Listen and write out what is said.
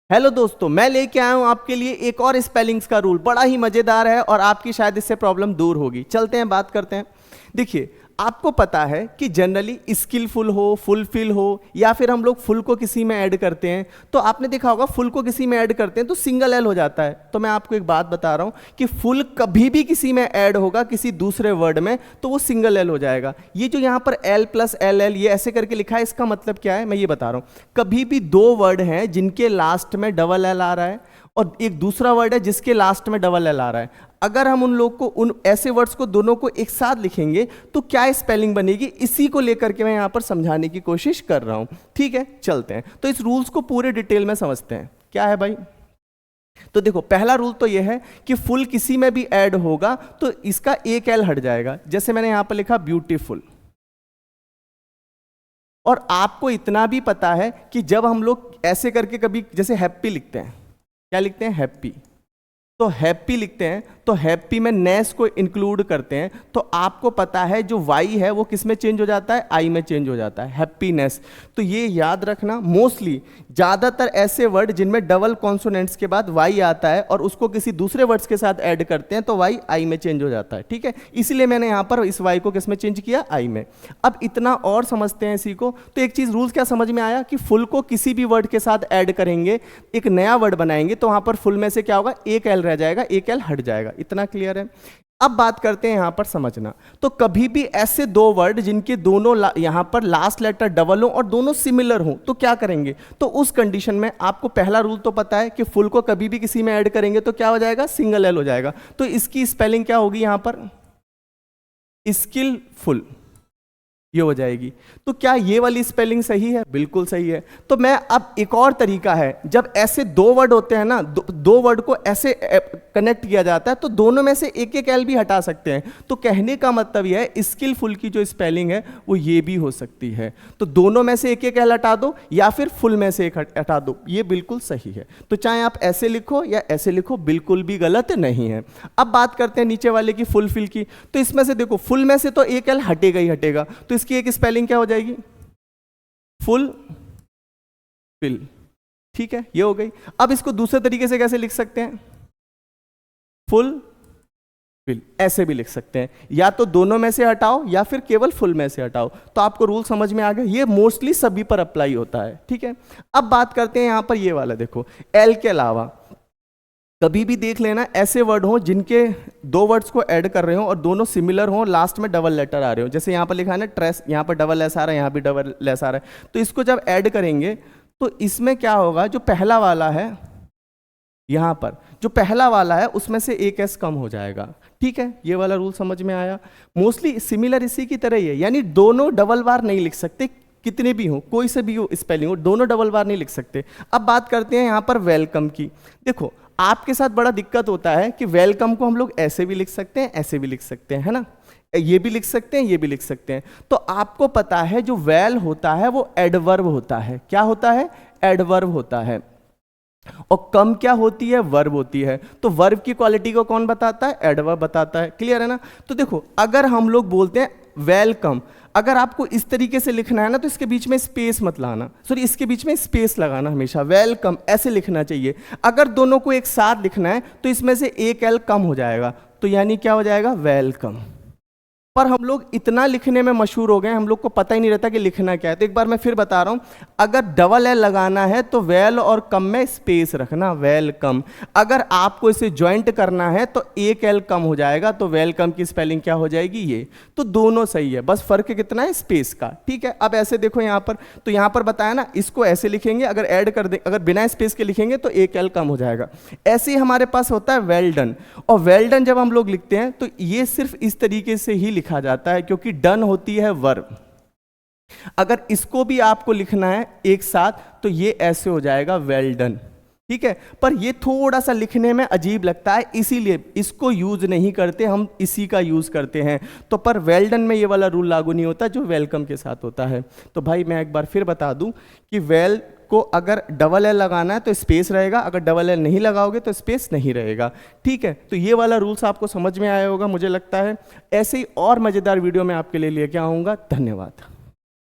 Hello दोस्तों, मैं लेके आया हूं आपके लिए एक और स्पेलिंग्स का रूल। बड़ा ही मजेदार है और आपकी शायद इससे प्रॉब्लम दूर होगी। चलते हैं, बात करते हैं। देखिए, आपको पता है कि जनरली स्किलफुल हो, फुलफिल हो, या फिर हम लोग फुल को किसी में ऐड करते हैं तो आपने देखा होगा फुल को किसी में ऐड करते हैं तो सिंगल एल हो जाता है। तो मैं आपको एक बात बता रहा हूं कि फुल कभी भी किसी में ऐड होगा किसी दूसरे वर्ड में तो वो सिंगल एल हो जाएगा। ये जो यहां पर एल प्लस एल एल ये ऐसे करके लिखा है, इसका मतलब क्या है मैं ये बता रहा हूं। कभी भी दो वर्ड हैं जिनके लास्ट में डबल एल आ रहा है और एक दूसरा वर्ड है जिसके लास्ट में डबल एल आ रहा है, अगर हम उन लोग को उन ऐसे वर्ड्स को दोनों को एक साथ लिखेंगे तो क्या स्पेलिंग बनेगी, इसी को लेकर के मैं यहां पर समझाने की कोशिश कर रहा हूं। ठीक है, चलते हैं। तो इस रूल्स को पूरे डिटेल में समझते हैं। क्या है भाई? तो देखो, पहला रूल तो यह है कि फुल किसी में भी ऐड होगा तो इसका एक एल हट जाएगा। जैसे मैंने यहां पर लिखा ब्यूटीफुल। और आपको इतना भी पता है कि जब हम लोग ऐसे करके कभी जैसे हैप्पी लिखते हैं, क्या लिखते हैं? हैप्पी। तो हैप्पी लिखते हैं तो हैप्पी में नेस को इंक्लूड करते हैं तो आपको पता है जो वाई है वो किस में चेंज हो जाता है? आई में चेंज हो जाता है, हैप्पीनेस। तो ये याद रखना। मोस्टली ज़्यादातर ऐसे वर्ड जिनमें डबल कॉन्सोनेंट्स के बाद वाई आता है और उसको किसी दूसरे वर्ड्स के साथ ऐड करते हैं तो वाई आई में चेंज हो जाता है। ठीक है, इसलिए मैंने यहाँ पर इस वाई को किस में चेंज किया? आई में। अब इतना और समझते हैं इसी को। तो एक चीज़ रूल्स क्या समझ में आया कि फुल को किसी भी वर्ड के साथ ऐड करेंगे, एक नया वर्ड बनाएंगे तो वहाँ पर फुल में से क्या होगा? एक एल रह जाएगा, एक एल हट जाएगा। इतना क्लियर है? अब बात करते हैं यहां पर समझना। तो कभी भी ऐसे दो वर्ड जिनके दोनों यहां पर लास्ट लेटर डबल हो और दोनों सिमिलर हो तो क्या करेंगे? तो उस कंडीशन में आपको पहला रूल तो पता है कि फुल को कभी भी किसी में ऐड करेंगे तो क्या हो जाएगा? सिंगल एल हो जाएगा। तो इसकी स्पेलिंग क्या होगी यहां पर? स्किलफुल, ये हो जाएगी। तो क्या ये वाली स्पेलिंग सही है? बिल्कुल सही है। तो मैं अब एक और तरीका है, जब ऐसे दो वर्ड होते हैं ना, दो वर्ड को ऐसे कनेक्ट किया जाता है तो दोनों में से एक एक एल भी हटा सकते हैं। तो कहने का मतलब यह है स्किलफुल की जो स्पेलिंग है वो ये भी हो सकती है। तो दोनों में से एक एक एल हटा दो या फिर फुल में से एक हटा दो, ये बिल्कुल सही है। तो चाहे आप ऐसे लिखो या ऐसे लिखो, बिल्कुल भी गलत नहीं है। अब बात करते हैं नीचे वाले की, फुलफिल की। तो इसमें से देखो, फुल में से तो एक एल हटेगा ही हटेगा, तो इसकी एक स्पेलिंग क्या हो जाएगी? Full fill. ठीक है, ये हो गई। अब इसको दूसरे तरीके से कैसे लिख सकते हैं? फुल फिल, ऐसे भी लिख सकते हैं। या तो दोनों में से हटाओ या फिर केवल फुल में से हटाओ। तो आपको रूल समझ में आ गया। ये मोस्टली सभी पर अप्लाई होता है। ठीक है, अब बात करते हैं यहां पर ये वाला। देखो, एल के अलावा कभी भी देख लेना ऐसे वर्ड हो जिनके दो वर्ड्स को ऐड कर रहे हो और दोनों सिमिलर हो, लास्ट में डबल लेटर आ रहे हो। जैसे यहाँ पर लिखा है ना ट्रेस, यहाँ पर डबल एस आ रहा है, यहाँ भी डबल एस आ रहा है। तो इसको जब ऐड करेंगे तो इसमें क्या होगा? जो पहला वाला है, यहाँ पर जो पहला वाला है उसमें से एक एस कम हो जाएगा। ठीक है, ये वाला रूल समझ में आया। मोस्टली सिमिलर इसी की तरह ही है, यानी दोनों डबल बार नहीं लिख सकते, कितने भी हो, कोई से भी हो स्पेलिंग हो, दोनों डबल बार नहीं लिख सकते। अब बात करते हैं यहाँ पर वेलकम की। देखो, आपके साथ बड़ा दिक्कत होता है कि वेलकम को हम लोग ऐसे भी लिख सकते हैं, ऐसे भी लिख सकते हैं, है ना? ये भी लिख सकते हैं, ये भी लिख सकते हैं। तो आपको पता है जो वेल होता है वो एडवर्ब होता है। क्या होता है? एडवर्ब होता है। और कम क्या होती है? वर्ब होती है। तो वर्ब की क्वालिटी को कौन बताता है? एडवर्ब बताता है। क्लियर है ना? तो देखो, अगर हम लोग बोलते हैं वेलकम, अगर आपको इस तरीके से लिखना है ना तो इसके बीच में स्पेस मत लाना, सॉरी इसके बीच में स्पेस लगाना, हमेशा वेलकम ऐसे लिखना चाहिए। अगर दोनों को एक साथ लिखना है तो इसमें से एक एल कम हो जाएगा, तो यानी क्या हो जाएगा? वेलकम। पर हम लोग इतना लिखने में मशहूर हो गए, हम लोग को पता ही नहीं रहता कि लिखना क्या है। तो एक बार मैं फिर बता रहा हूं, अगर डबल एल लगाना है तो वेल और कम में स्पेस रखना, वेलकम। अगर आपको इसे ज्वाइंट करना है तो एक एल कम हो जाएगा, तो वेलकम की स्पेलिंग क्या हो जाएगी? ये। तो दोनों सही है, बस फर्क कितना है? स्पेस का। ठीक है, अब ऐसे देखो यहां पर, तो यहां पर बताया ना, इसको ऐसे लिखेंगे, अगर ऐड कर दे, अगर बिना स्पेस के लिखेंगे तो एक एल कम हो जाएगा। ऐसे ही हमारे पास होता है वेल डन। और वेल डन जब हम लोग लिखते हैं तो ये सिर्फ इस तरीके से ही लिखा जाता है क्योंकि डन होती है वर्ब। अगर इसको भी आपको लिखना है एक साथ तो ये ऐसे हो जाएगा वेल डन। ठीक है, पर ये थोड़ा सा लिखने में अजीब लगता है, इसीलिए इसको यूज नहीं करते, हम इसी का यूज करते हैं। तो पर वेल डन में ये वाला रूल लागू नहीं होता जो वेलकम के साथ होता है। तो भाई मैं एक बार फिर बता दूं कि वेल को अगर डबल एल लगाना है तो स्पेस रहेगा, अगर डबल एल नहीं लगाओगे तो स्पेस नहीं रहेगा। ठीक है, तो ये वाला रूल्स आपको समझ में आया होगा मुझे लगता है। ऐसे ही और मजेदार वीडियो मैं आपके लिए लेके आऊंगा। धन्यवाद।